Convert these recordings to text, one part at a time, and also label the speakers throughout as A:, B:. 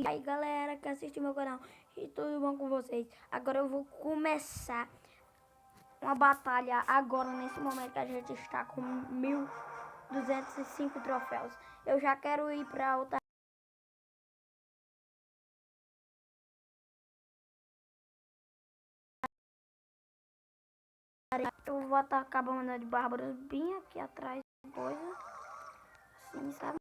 A: aí galera que assiste meu canal, e tudo bom com vocês? Agora eu vou começar uma batalha agora, nesse momento que a gente está com 1.205 troféus. Eu já quero ir para outra. Eu vou atacar a banda de bárbaros bem aqui atrás, coisa assim, sabe?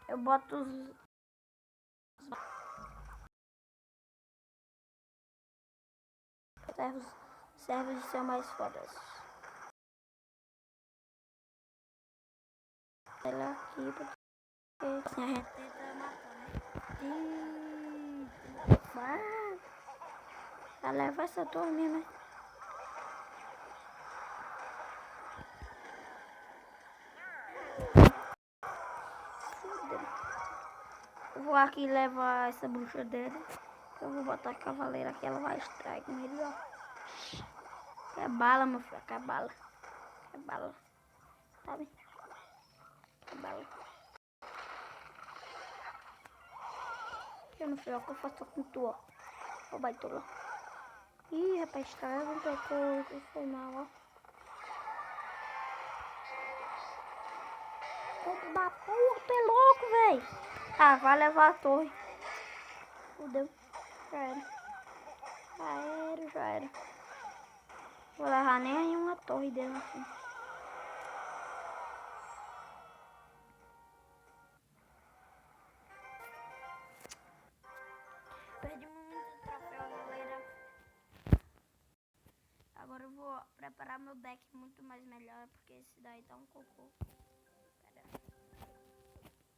A: Eu boto os servos de ser mais fodas. Ela aqui, porque assim a gente tenta matar, né? Vai levar essa torre mesmo, né? Eu vou aqui levar essa bruxa dele. Eu vou botar a cavaleira aqui, ela vai extrair com ele, ó. Quer bala, meu filho, quer bala. Quer bala. Sabe? Quer bala. Eu não sei o que eu faço com tu, ó. Ó, baitola. Ih, rapaz, estraga muita coisa. Foi mal, ó. Todo da porra, tu é louco, velho. Ah, vai levar a torre. Fudeu. Já era. Já era. Vou levar nem uma torre dele assim. Perdi muito troféu, galera. Agora eu vou preparar meu deck muito mais melhor, porque esse daí tá um cocô. Pera.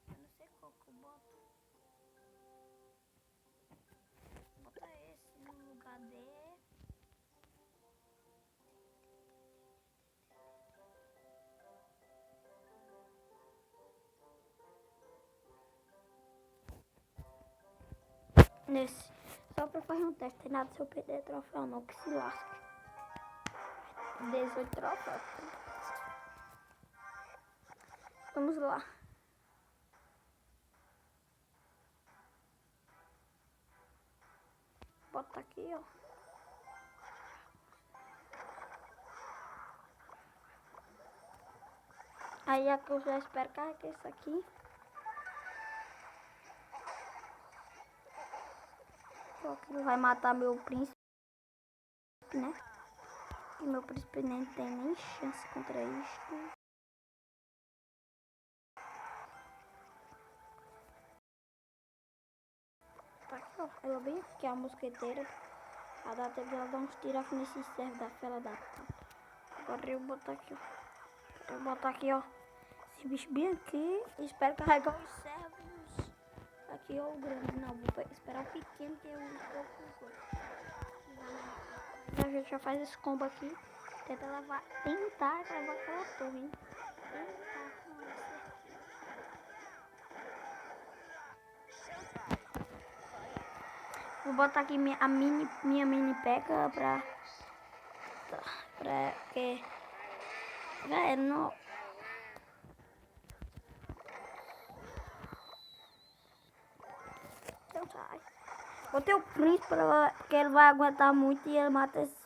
A: Eu não sei qual que eu boto. Vou botar esse no lugar dele. Nesse. Só pra fazer um teste. Tem nada se eu perder troféu não, que se lasque. 18 troféus. Vamos lá. Bota aqui, ó. Aí aqui eu já espero carregar isso aqui. Só que vai matar meu príncipe, né? E meu príncipe nem tem nem chance contra isto. Tá aqui, ó. Ela bem aqui, a mosqueteira. A dá tempo dela dar uns tiros nesse servo da fela da puta. Agora eu vou botar aqui, ó. Eu vou botar aqui, ó. Esse bicho bem aqui. E espero carregar os servos. Aqui, ó, o grande. Não, vou esperar o pequeno que eu estou com. A gente já faz esse combo aqui. Tentar levar aquela torre, hein? Vou botar aqui minha mini peca pra que velho, não. Então sai. Botei o príncipe porque ele vai aguentar muito e ele mata esse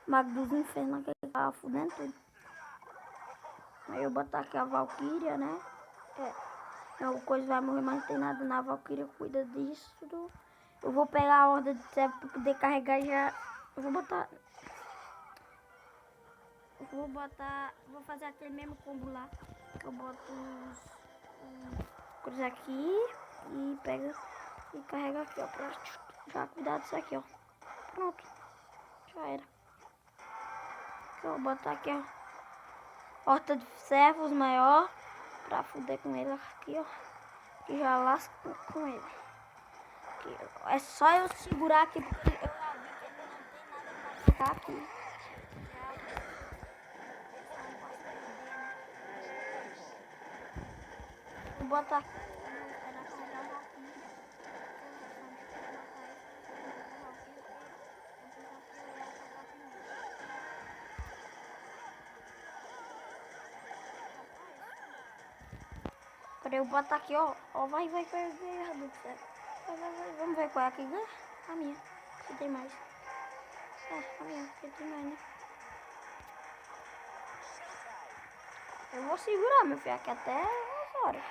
A: mago dos infernos que ele tá fudendo tudo. Aí eu botar aqui a Valkyria, né? O coisa vai morrer, mas não tem nada na Valkyria, cuida disso. Eu vou pegar a horda de servo pra poder carregar já. Eu vou botar. Vou fazer aquele mesmo combo lá. Eu boto os coisas aqui e pega e carrega aqui, ó. Pra já cuidar disso aqui, ó. Pronto. Já era. Eu vou botar aqui, ó. Horta de servos maior. Pra fuder com ele aqui, ó. E já lasco com ele. Aqui, é só eu segurar aqui porque eu já vi que ele não tem nada pra ficar aqui. Vou botar aqui. Peraí, eu boto aqui, ó. Ó, vai, meu Deus do céu. Vai. Vamos ver qual é aqui, né? A minha. Se tem mais. É, a minha, se tem mais, né? Eu vou segurar, meu filho, aqui até umas horas.